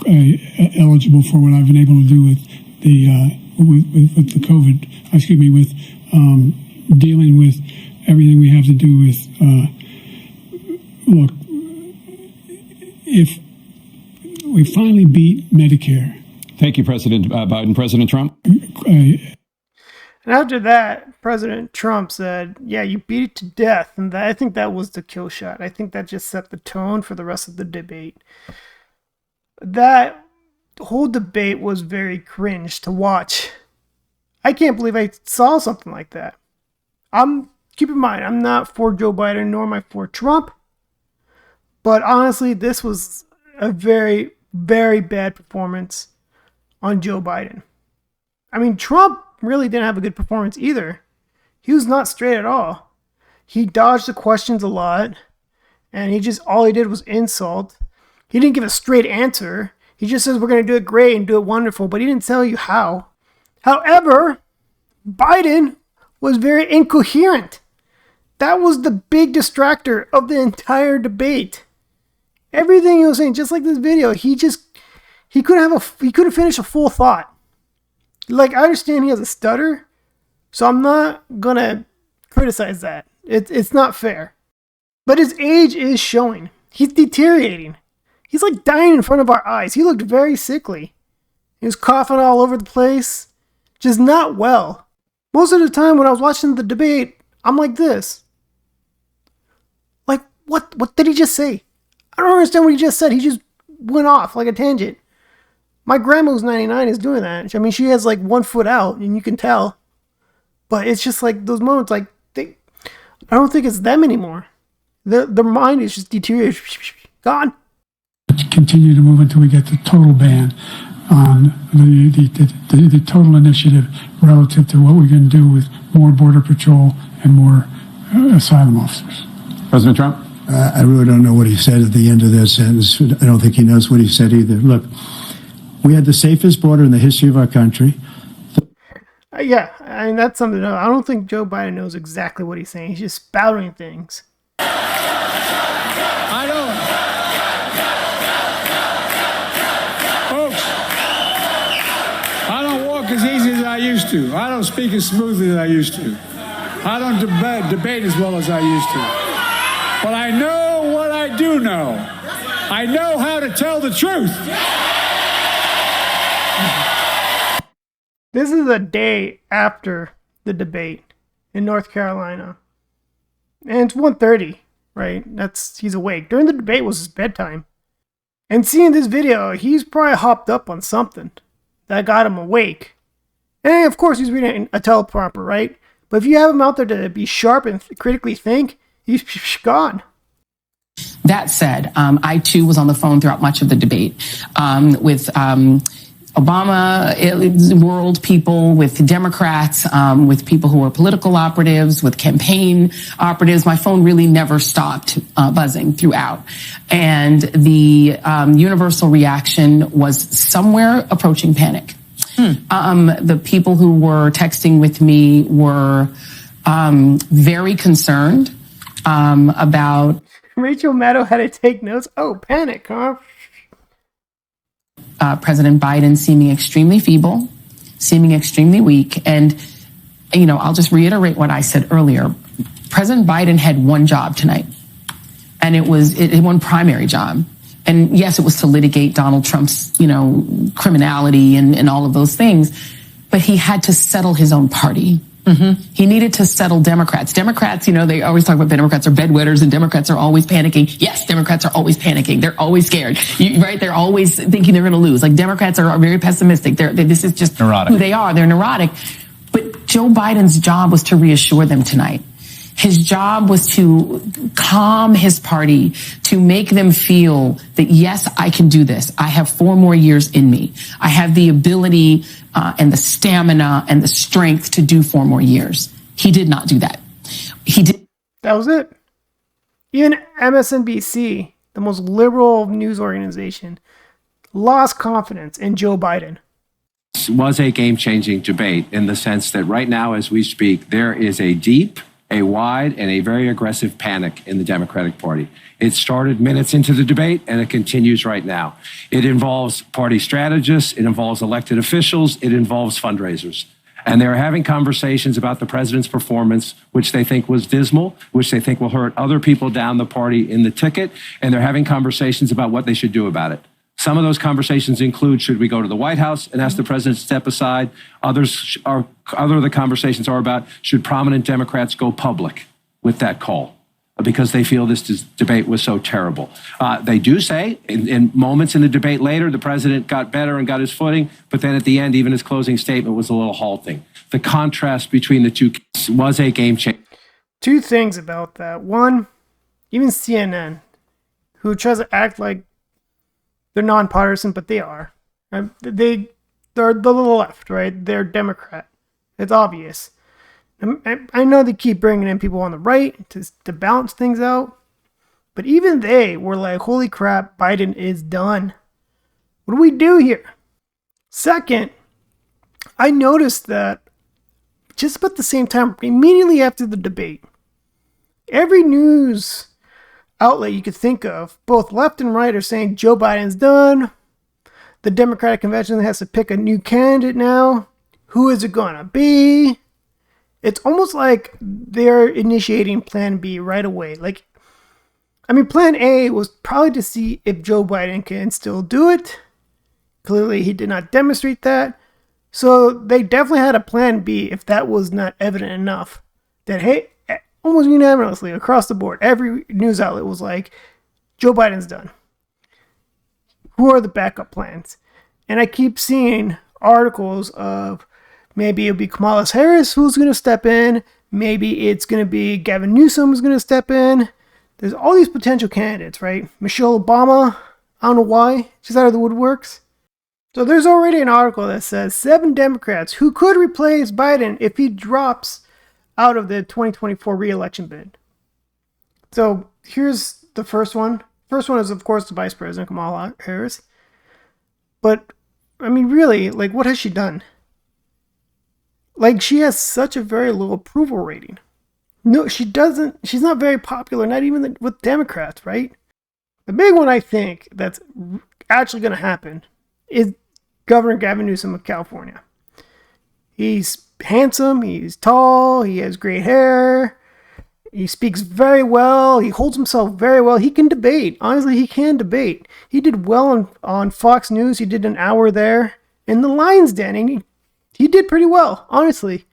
eligible for what I've been able to do with with the COVID. Excuse me, with dealing with everything we have to do with. Look, if we finally beat Medicare. Thank you, President Biden. President Trump. And after that, President Trump said, yeah, you beat it to death. And I think that was the kill shot. I think that just set the tone for the rest of the debate. That whole debate was very cringe to watch. I can't believe I saw something like that. Keep in mind, I'm not for Joe Biden, nor am I for Trump. But honestly, this was a very, very bad performance on Joe Biden. I mean, Trump really didn't have a good performance either. He was not straight at all. He dodged the questions a lot, and all he did was insult. He didn't give a straight answer. He just says, we're going to do it great and do it wonderful, but he didn't tell you how. However, Biden was very incoherent. That was the big distractor of the entire debate. Everything he was saying, just like this video, he couldn't finish a full thought. Like, I understand he has a stutter, so I'm not gonna criticize that. It's not fair. But his age is showing. He's deteriorating. He's like dying in front of our eyes. He looked very sickly. He was coughing all over the place. Just not well. Most of the time when I was watching the debate, I'm like this. Like, what did he just say? I don't understand what he just said. He just went off like a tangent. My grandma who's 99 is doing that. I mean, she has like 1 foot out, and you can tell. But it's just like those moments, like, I don't think it's them anymore. Their mind is just deteriorating. Gone. Continue to move until we get the total ban on the total initiative relative to what we're going to do with more Border Patrol and more asylum officers. President Trump? I really don't know what he said at the end of that sentence. I don't think he knows what he said either. Look, we had the safest border in the history of our country. Yeah, I mean, that's something to know. I don't think Joe Biden knows exactly what he's saying. He's just spouting things. I don't. Folks, I don't walk as easy as I used to. I don't speak as smoothly as I used to. I don't debate as well as I used to. But I know what I do know. I know how to tell the truth. This is a day after the debate in North Carolina. And it's 1:30, right? He's awake. During the debate was his bedtime. And seeing this video, he's probably hopped up on something that got him awake. And of course, he's reading a teleprompter, right? But if you have him out there to be sharp and critically think, he's gone. That said, I too was on the phone throughout much of the debate with Obama world people, with Democrats, with people who are political operatives, with campaign operatives. My phone really never stopped buzzing throughout. And the universal reaction was somewhere approaching panic. The people who were texting with me were very concerned about... Rachel Maddow had to take notes. Oh, panic, huh? President Biden seeming extremely feeble, seeming extremely weak. And, I'll just reiterate what I said earlier. President Biden had one job tonight, and it was one primary job. And yes, it was to litigate Donald Trump's, criminality and all of those things. But he had to settle his own party. Mm-hmm. He needed to settle Democrats. Democrats, they always talk about Democrats are bedwetters and Democrats are always panicking. Yes, Democrats are always panicking. They're always scared, right? They're always thinking they're going to lose. Like, Democrats are very pessimistic. This is just neurotic. Who they are. They're neurotic. But Joe Biden's job was to reassure them tonight. His job was to calm his party, to make them feel that, yes, I can do this. I have 4 more years in me. I have the ability and the stamina and the strength to do 4 more years. He did not do that. That was it. Even MSNBC, the most liberal news organization, lost confidence in Joe Biden. It was a game-changing debate in the sense that right now, as we speak, there is a deep a wide and a very aggressive panic in the Democratic Party. It started minutes into the debate, and it continues right now. It involves party strategists, it involves elected officials, it involves fundraisers. And they're having conversations about the president's performance, which they think was dismal, which they think will hurt other people down the party in the ticket, and they're having conversations about what they should do about it. Some of those conversations include, should we go to the White House and ask the president to step aside? Other of the conversations are about, should prominent Democrats go public with that call? Because they feel this debate was so terrible. They do say in moments in the debate later, the president got better and got his footing, but then at the end, even his closing statement was a little halting. The contrast between the two was a game changer. Two things about that. One, even CNN, who tries to act like they're nonpartisan, but they are. They're the left, right? They're Democrat. It's obvious. I know they keep bringing in people on the right to balance things out, but even they were like, holy crap, Biden is done. What do we do here? Second, I noticed that just about the same time, immediately after the debate, every news outlet you could think of, both left and right, are saying Joe Biden's done. The Democratic convention has to pick a new candidate now. Who is it going to be? It's almost like they're initiating Plan B right away. Plan A was probably to see if Joe Biden can still do it. Clearly, he did not demonstrate that. So they definitely had a Plan B if that was not evident enough. That, hey, almost unanimously across the board, every news outlet was like, Joe Biden's done. Who are the backup plans? And I keep seeing articles of, maybe it'll be Kamala Harris who's going to step in. Maybe it's going to be Gavin Newsom who's going to step in. There's all these potential candidates, right? Michelle Obama, I don't know why. She's out of the woodworks. So there's already an article that says 7 Democrats who could replace Biden if he drops out of the 2024 re-election bid. So here's the first one. First one is, of course, the Vice President, Kamala Harris. But, really, what has she done? She has such a very low approval rating. No, she doesn't. She's not very popular, not even with Democrats, right? The big one I think that's actually going to happen is Governor Gavin Newsom of California. He's handsome, he's tall, he has great hair, he speaks very well, he holds himself very well. He can debate. Honestly, he can debate. He did well on Fox News. He did an hour there in the Lion's Den, and he did pretty well, honestly.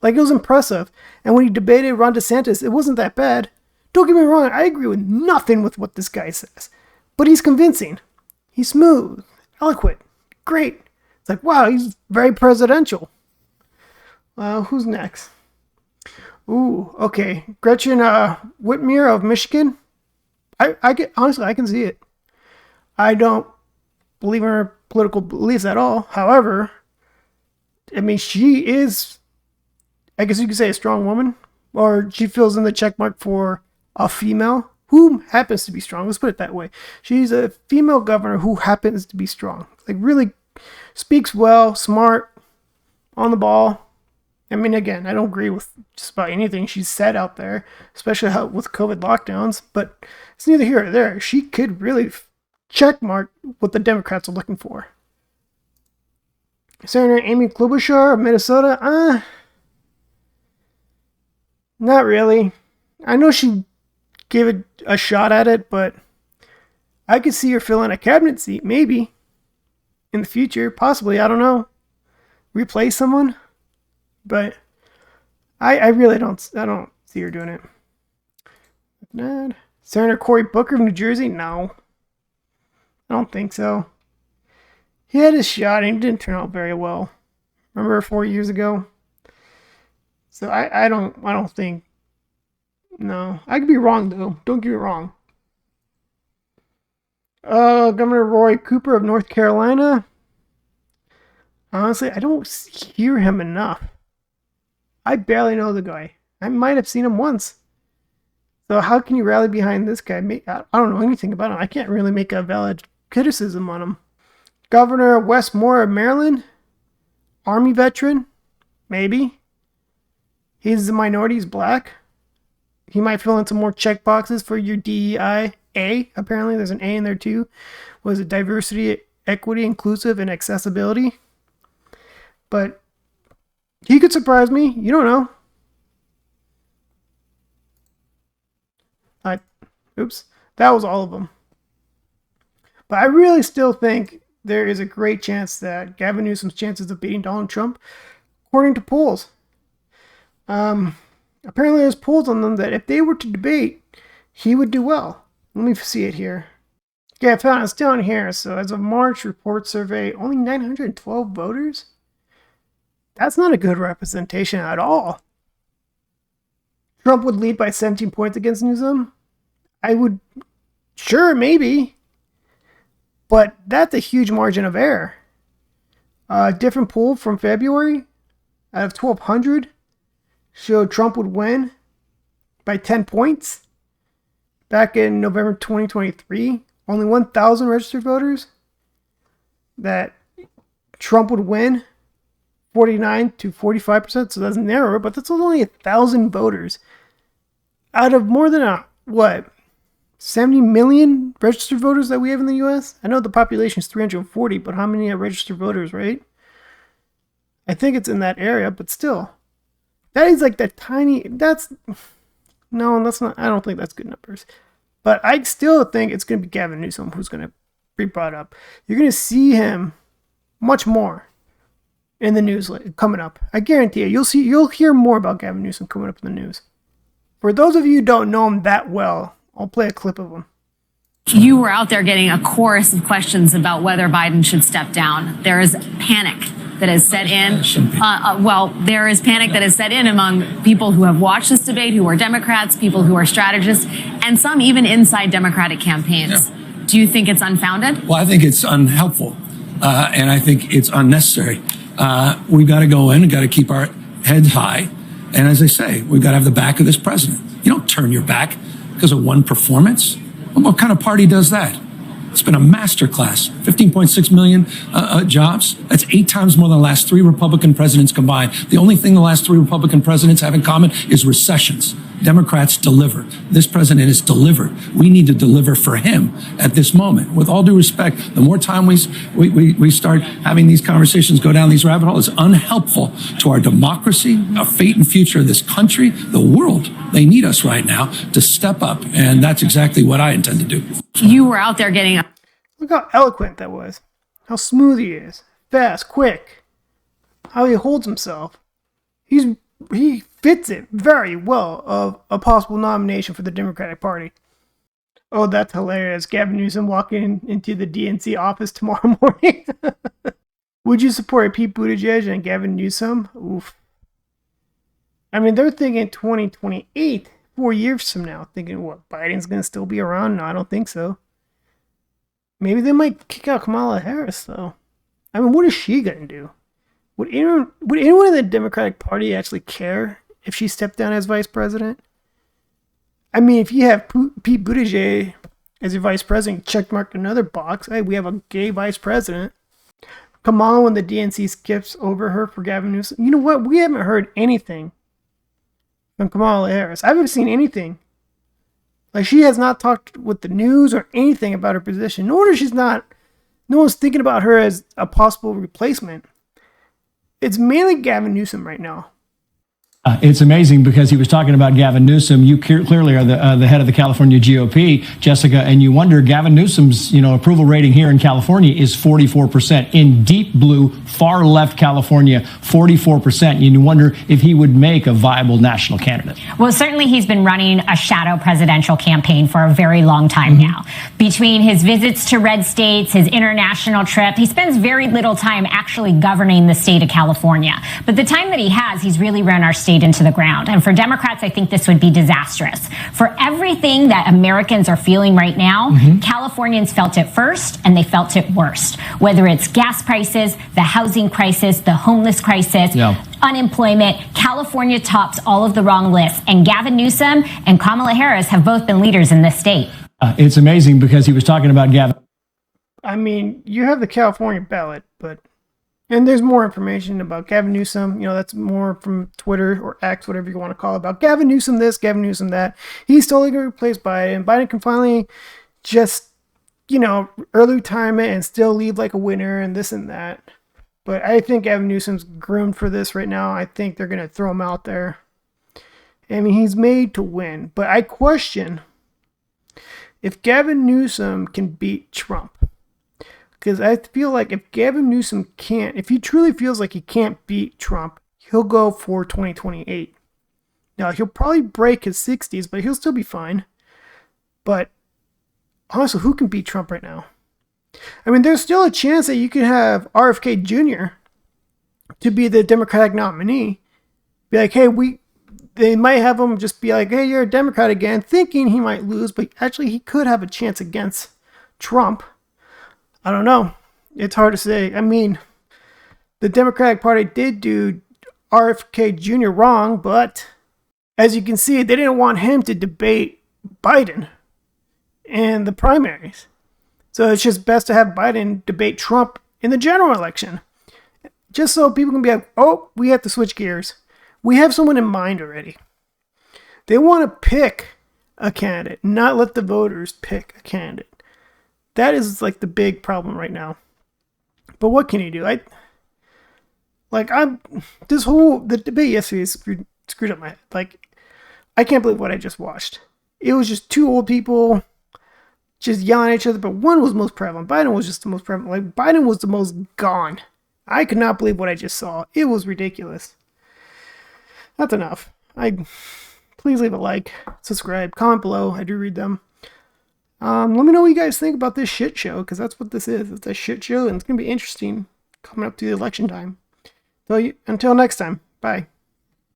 It was impressive. And when he debated Ron DeSantis, it wasn't that bad. Don't get me wrong, I agree with nothing with what this guy says. But he's convincing. He's smooth, eloquent, great. It's wow, he's very presidential. Who's next? Ooh, okay. Gretchen Whitmer of Michigan. Honestly, I can see it. I don't believe in her political beliefs at all. However, she is, I guess you could say, a strong woman, or she fills in the check mark for a female who happens to be strong. Let's put it that way. She's a female governor who happens to be strong. Really speaks well, smart, on the ball. Again, I don't agree with just about anything she's said out there, especially with COVID lockdowns, but it's neither here or there. She could really check mark what the Democrats are looking for. Senator Amy Klobuchar of Minnesota, not really. I know she gave it a shot at it, but I could see her filling a cabinet seat, maybe, in the future, possibly, I don't know. Replace someone, but I really don't see her doing it. Not. Senator Cory Booker of New Jersey, no. I don't think so. He had his shot and it didn't turn out very well. Remember 4 years ago? So I don't think. No. I could be wrong though. Don't get me wrong. Governor Roy Cooper of North Carolina. Honestly, I don't hear him enough. I barely know the guy. I might have seen him once. So how can you rally behind this guy? I don't know anything about him. I can't really make a valid criticism on him. Governor Wes Moore of Maryland. Army veteran. Maybe. He's a minority. He's black. he might fill in some more check boxes for your DEI. Apparently there's an A in there too. Was it diversity, equity, inclusive, and accessibility? But he could surprise me. You don't know. Oops. That was all of them. But I really still think there is a great chance that Gavin Newsom's chances of beating Donald Trump, according to polls. Apparently there's polls on them that if they were to debate, he would do well. Let me see it here. Yeah, I found it's down here. So as of March report survey, only 912 voters? That's not a good representation at all. Trump would lead by 17 points against Newsom? I would, sure, maybe. But that's a huge margin of error. A different poll from February, out of 1,200, showed Trump would win by 10 points. Back in November 2023, only 1,000 registered voters, that Trump would win 49 to 45%, so that's narrower, but that's only 1,000 voters. Out of more than 70 million registered voters that we have in the U.S.? I know the population is 340, but how many are registered voters, right? I think it's in that area, but still. That is like that tiny, that's not, I don't think that's good numbers. But I still think it's going to be Gavin Newsom who's going to be brought up. You're going to see him much more in the news coming up. I guarantee you, you'll hear more about Gavin Newsom coming up in the news. For those of you who don't know him that well, I'll play a clip of him. You were out there getting a chorus of questions about whether Biden should step down. There is panic that has set in. There is panic that has set in among people who have watched this debate, who are Democrats, people who are strategists, and some even inside Democratic campaigns. Yeah. Do you think it's unfounded? Well, I think it's unhelpful, and I think it's unnecessary. We've got to go in and got to keep our heads high. And as I say, we've got to have the back of this president. You don't turn your back because of one performance. What kind of party does that? It's been a masterclass. 15.6 million jobs. That's 8 times more than the last 3 Republican presidents combined. The only thing the last 3 Republican presidents have in common is recessions. Democrats deliver. This president has delivered. We need to deliver for him at this moment. With all due respect, the more time we start having these conversations, go down these rabbit holes, it's unhelpful to our democracy, our fate and future of this country, the world. They need us right now to step up, and that's exactly what I intend to do. You were out there getting Look how eloquent that was. How smooth he is. Fast, quick. How he holds himself. He fits it very well of a possible nomination for the Democratic Party. Oh, that's hilarious. Gavin Newsom walking into the DNC office tomorrow morning. Would you support Pete Buttigieg and Gavin Newsom? Oof. I mean, they're thinking 2028, 4 years from now. Thinking, what, Biden's going to still be around? No, I don't think so. Maybe they might kick out Kamala Harris, though. I mean, what is she going to do? Would anyone in the Democratic Party actually care if she stepped down as vice president? I mean, if you have Pete Buttigieg as your vice president, checkmark another box. Hey, we have a gay vice president. Kamala, when the DNC skips over her for Gavin Newsom. You know what? We haven't heard anything from Kamala Harris. I haven't seen anything. Like, she has not talked with the news or anything about her position. No one's thinking about her as a possible replacement. It's mainly Gavin Newsom right now. It's amazing because he was talking about Gavin Newsom. You clearly are the head of the California GOP, Jessica, and you wonder Gavin Newsom's approval rating here in California is 44%. In deep blue, far left California, 44%. And you wonder if he would make a viable national candidate. Well, certainly he's been running a shadow presidential campaign for a very long time now. Between his visits to red states, his international trip, he spends very little time actually governing the state of California. But the time that he has, he's really run our state into the ground. And for Democrats, I think this would be disastrous. For everything that Americans are feeling right now, Californians felt it first and they felt it worst. Whether it's gas prices, the housing crisis, the homeless crisis, unemployment, California tops all of the wrong lists. And Gavin Newsom and Kamala Harris have both been leaders in this state. It's amazing because he was talking about Gavin. I mean, you have the California ballot, but And there's more information about Gavin Newsom. That's more from Twitter or X, whatever you want to call it, about Gavin Newsom this, Gavin Newsom that. He's totally going to replace Biden. Biden can finally just, early retirement and still leave like a winner and this and that. But I think Gavin Newsom's groomed for this right now. I think they're going to throw him out there. I mean, he's made to win. But I question if Gavin Newsom can beat Trump. Because I feel like if Gavin Newsom can't, if he truly feels like he can't beat Trump, he'll go for 2028. Now, he'll probably break his 60s, but he'll still be fine. But honestly, who can beat Trump right now? I mean, there's still a chance that you could have RFK Jr. to be the Democratic nominee. Be like, hey, they might have him just be like, hey, you're a Democrat again, thinking he might lose, but actually he could have a chance against Trump. I don't know. It's hard to say. I mean, the Democratic Party did do RFK Jr. wrong, but as you can see, they didn't want him to debate Biden in the primaries. So it's just best to have Biden debate Trump in the general election. Just so people can be like, oh, we have to switch gears. We have someone in mind already. They want to pick a candidate, not let the voters pick a candidate. That is like the big problem right now. But what can you do? The debate yesterday screwed up my head. Like, I can't believe what I just watched. It was just two old people just yelling at each other, but one was most prevalent. Biden was just the most prevalent. Like, Biden was the most gone. I could not believe what I just saw. It was ridiculous. That's enough. Please leave a like, subscribe, comment below. I do read them. Let me know what you guys think about this shit show, because that's what this is. It's a shit show, and it's going to be interesting coming up to the election time. So, until next time, bye.